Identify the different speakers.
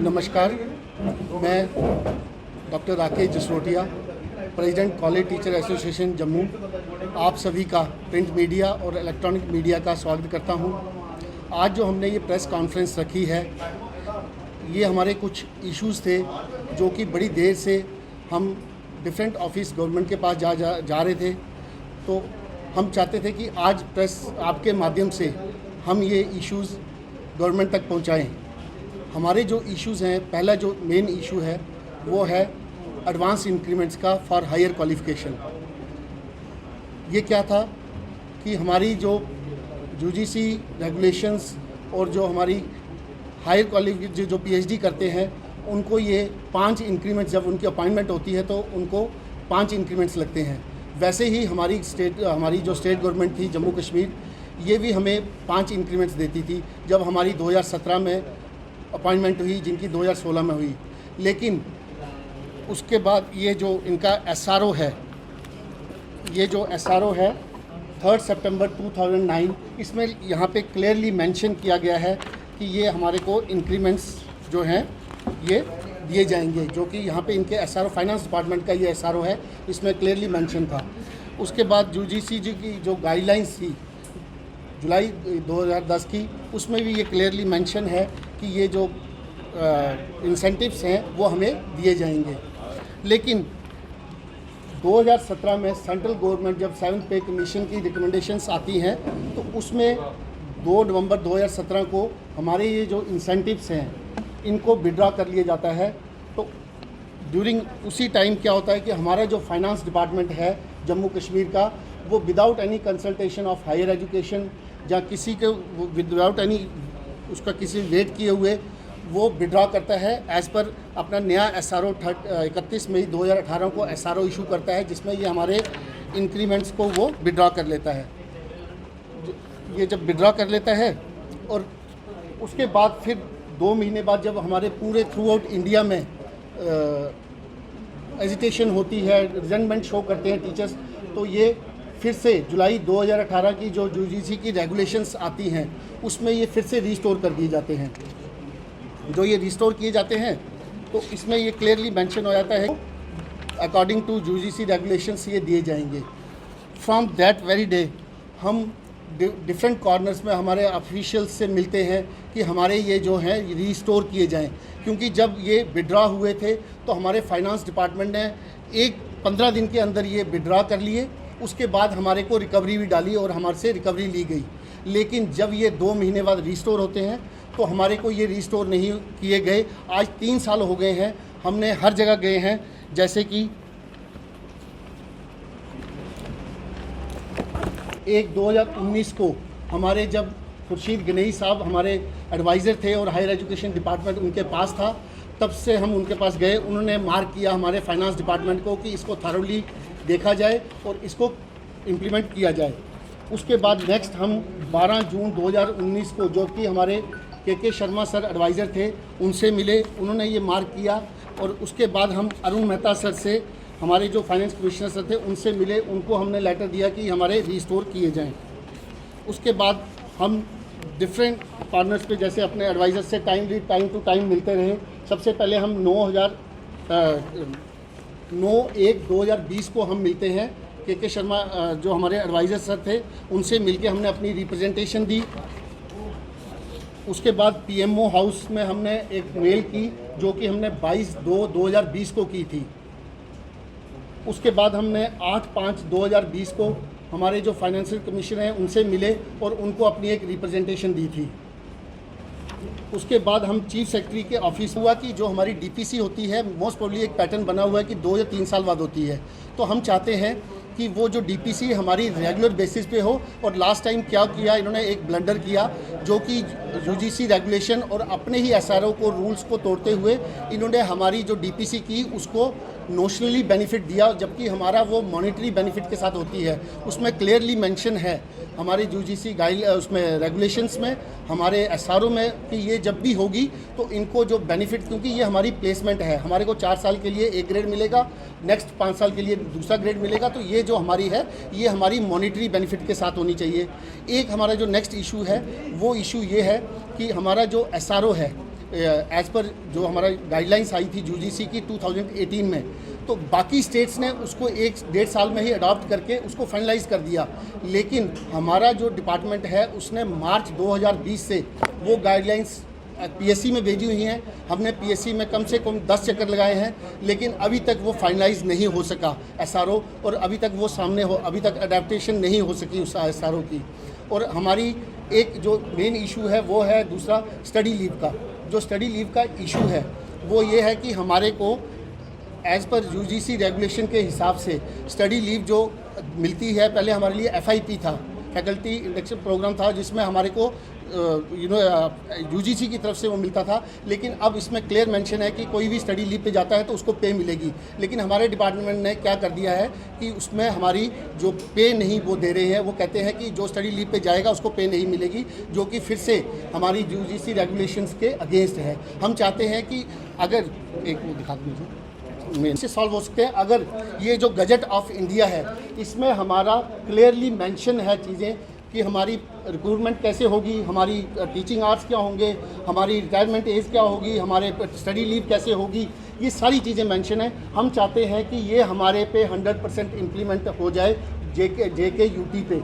Speaker 1: नमस्कार, मैं doctor Rakesh Jasrotia, president college teacher association Jammu, आप सभी का प्रिंट मीडिया और इलेक्ट्रॉनिक मीडिया का स्वागत करता हूं। आज जो हमने ये प्रेस कॉन्फ्रेंस रखी है, ये हमारे कुछ इश्यूज़ थे जो कि बड़ी देर से हम डिफरेंट ऑफिस गवर्नमेंट के पास जा रहे थे। तो हम चाहते थे कि आज प्रेस आपके माध्यम से हम ये इश्यूज़ गवर्नमेंट तक पहुंचाएं। हमारे जो इश्यूज़ हैं, पहला जो मेन इशू है वो है एडवांस इंक्रीमेंट्स का फॉर हायर क्वालिफिकेशन। ये क्या था कि हमारी जो यूजीसी रेगुलेशंस और जो हमारी हायर क्वालिफिकेशन जो पीएचडी करते हैं उनको ये 5 इंक्रीमेंट्स, जब उनकी अपॉइंटमेंट होती है तो उनको 5 इंक्रीमेंट्स लगते हैं। वैसे ही हमारी जो स्टेट गवर्नमेंट थी जम्मू कश्मीर, ये भी हमें 5 इंक्रीमेंट्स देती थी जब हमारी 2017 में अपॉइंटमेंट हुई, जिनकी 2016 में हुई। लेकिन उसके बाद ये जो इनका एसआरओ है, ये जो एसआरओ है 3 सितंबर 2009, इसमें यहाँ पे क्लियरली मेंशन किया गया है कि ये हमारे को इंक्रीमेंट्स जो हैं ये दिए जाएंगे, जो कि यहाँ पे इनके एसआरओ फाइनेंस डिपार्टमेंट का ये एसआरओ है, इसमें क्लियरली मेंशन था। उसके बाद यूजीसी जी की जो गाइडलाइंस थी जुलाई 2010 की, उसमें भी ये क्लियरली मेंशन है कि ये जो इंसेंटिव्स हैं वो हमें दिए जाएंगे। लेकिन 2017 में सेंट्रल गवर्नमेंट जब 7th पे कमीशन की रिकमेंडेशंस आती हैं तो उसमें 2 नवंबर 2017 को हमारे ये जो इंसेंटिव्स हैं इनको विड्रॉ कर लिया जाता है। तो ड्यूरिंग उसी टाइम क्या होता है कि हमारा जो फाइनेंस डिपार्टमेंट है जम्मू कश्मीर का, वो without any consultation of higher education या किसी के विदाउट एनी उसका किसी वेट किए हुए वो विड्रॉ करता है एज़ पर अपना नया एसआरओ 31 मई 2018 को एसआरओ इशू करता है, जिसमें ये हमारे इंक्रीमेंट्स को वो विड्रॉ कर लेता है। ये जब विड्रॉ कर लेता है और उसके बाद फिर 2 महीने बाद जब हमारे पूरे थ्रू आउट इंडिया में एजिटेशन होती है, रिजनमेंट शो करते हैं टीचर्स, तो ये फिर से जुलाई 2018 की जो यूजीसी की रेगुलेशंस आती हैं उसमें ये फिर से रिस्टोर कर दिए जाते हैं। जो ये रिस्टोर किए जाते हैं तो इसमें ये क्लियरली मेंशन हो जाता है अकॉर्डिंग टू यूजीसी रेगुलेशंस ये दिए जाएंगे। फ्रॉम दैट वेरी डे हम डिफरेंट कॉर्नर्स में हमारे ऑफिशियल्स से मिलते हैं कि हमारे ये जो हैं रिस्टोर किए जाएं, क्योंकि जब ये विड्रॉ हुए थे तो हमारे फाइनेंस डिपार्टमेंट ने 15 दिन के अंदर ये विड्रॉ कर लिए। उसके बाद हमारे को रिकवरी भी डाली और हमारे से रिकवरी ली गई। लेकिन जब ये 2 महीने बाद रिस्टोर होते हैं तो हमारे को ये रिस्टोर नहीं किए गए। आज 3 साल हो गए हैं, हमने हर जगह गए हैं, जैसे कि 2019 को हमारे जब खुर्शीद गनई साहब हमारे एडवाइज़र थे और हायर एजुकेशन डिपार्टमेंट उनके पास था, तब से हम उनके पास गए। उन्होंने मार्क किया हमारे फाइनेंस डिपार्टमेंट को कि इसको थॉरोली देखा जाए और इसको इम्प्लीमेंट किया जाए। उसके बाद नेक्स्ट हम 12 जून 2019 को, जो कि हमारे के शर्मा सर एडवाइज़र थे, उनसे मिले। उन्होंने ये मार्क किया और उसके बाद हम अरुण मेहता सर से, हमारे जो फाइनेंस कमिश्नर सर थे, उनसे मिले। उनको हमने लेटर दिया कि हमारे रिस्टोर किए जाएं। उसके बाद हम डिफरेंट कॉर्नर्स पे जैसे अपने एडवाइज़र से टाइम टू टाइम मिलते रहे। सबसे पहले हम 9/1/2020 को हम मिलते हैं। के शर्मा जो हमारे एडवाइज़र सर थे, उनसे मिलके हमने अपनी रिप्रेजेंटेशन दी। उसके बाद पीएमओ हाउस में हमने एक मेल की, जो कि हमने 22/2/2020 को की थी। उसके बाद हमने 8/5/2020 को हमारे जो फाइनेंशियल कमिश्नर हैं उनसे मिले और उनको अपनी एक रिप्रेजेंटेशन दी थी। उसके बाद हम चीफ सेक्रेटरी के ऑफिस हुआ कि जो हमारी डीपीसी होती है, मोस्ट प्रोबेबली एक पैटर्न बना हुआ है कि 2 या 3 साल बाद होती है। तो हम चाहते हैं कि वो जो डीपीसी हमारी रेगुलर बेसिस पे हो। और लास्ट टाइम क्या किया इन्होंने, एक ब्लंडर किया, जो कि यूजीसी रेगुलेशन और अपने ही एसआरओ को रूल्स को तोड़ते हुए इन्होंने हमारी जो डीपीसी की उसको नोशनली बेनिफिट दिया, जबकि हमारा वो मॉनेटरी बेनिफिट के साथ होती है। उसमें क्लियरली मेंशन है हमारे यूजीसी उसमें रेगुलेशंस में, हमारे एसआरओ में, कि ये जब भी होगी तो इनको जो बेनिफिट, क्योंकि ये हमारी प्लेसमेंट है, हमारे को 4 साल के लिए एक ग्रेड मिलेगा, नेक्स्ट 5 साल के लिए दूसरा ग्रेड मिलेगा। तो ये जो हमारी है ये हमारी मॉनेटरी बेनिफिट के साथ होनी चाहिए। एक हमारा जो नेक्स्ट इशू है वो इशू ये है कि हमारा जो एसआरओ है एज़ पर जो हमारा गाइडलाइंस आई थी यूजीसी की 2018 में, तो बाकी स्टेट्स ने उसको 1-1.5 साल में ही अडॉप्ट करके उसको फाइनलाइज कर दिया। लेकिन हमारा जो डिपार्टमेंट है उसने मार्च 2020 से वो गाइडलाइंस पीएससी में भेजी हुई हैं। हमने पीएससी में कम से कम 10 चक्कर लगाए हैं, लेकिन अभी तक वो फाइनलाइज नहीं हो सका एसआरओ, और अभी तक वो सामने हो, अभी तक अडेप्टेशन नहीं हो सकी उस एसआरओ की। और हमारी एक जो मेन इशू है वो है दूसरा स्टडी लीव का। जो स्टडी लीव का इशू है वो ये है कि हमारे को एज़ पर यूजीसी रेगुलेशन के हिसाब से स्टडी लीव जो मिलती है, पहले हमारे लिए एफआईपी था, फैकल्टी इंडक्शन प्रोग्राम था, जिसमें हमारे को यूजीसी की तरफ से वो मिलता था। लेकिन अब इसमें क्लियर मेंशन है कि कोई भी स्टडी लीव पे जाता है तो उसको पे मिलेगी। लेकिन हमारे डिपार्टमेंट ने क्या कर दिया है कि उसमें हमारी जो पे नहीं वो दे रहे हैं, वो कहते हैं कि जो स्टडी लीव पे जाएगा उसको पे नहीं मिलेगी, जो कि फिर से हमारी यूजीसी रेगुलेशंस के अगेंस्ट है। हम चाहते हैं कि अगर एक वो दिखा दीजिए इससे सॉल्व हो सकते हैं। अगर ये जो गजट ऑफ इंडिया है इसमें हमारा क्लियरली मेंशन है चीज़ें कि हमारी रिक्रूटमेंट कैसे होगी, हमारी टीचिंग आवर्स क्या होंगे, हमारी रिटायरमेंट एज क्या होगी, हमारे स्टडी लीव कैसे होगी, ये सारी चीज़ें मेंशन है। हम चाहते हैं कि ये हमारे पे 100% इम्प्लीमेंट हो जाए जेके यूटी पे।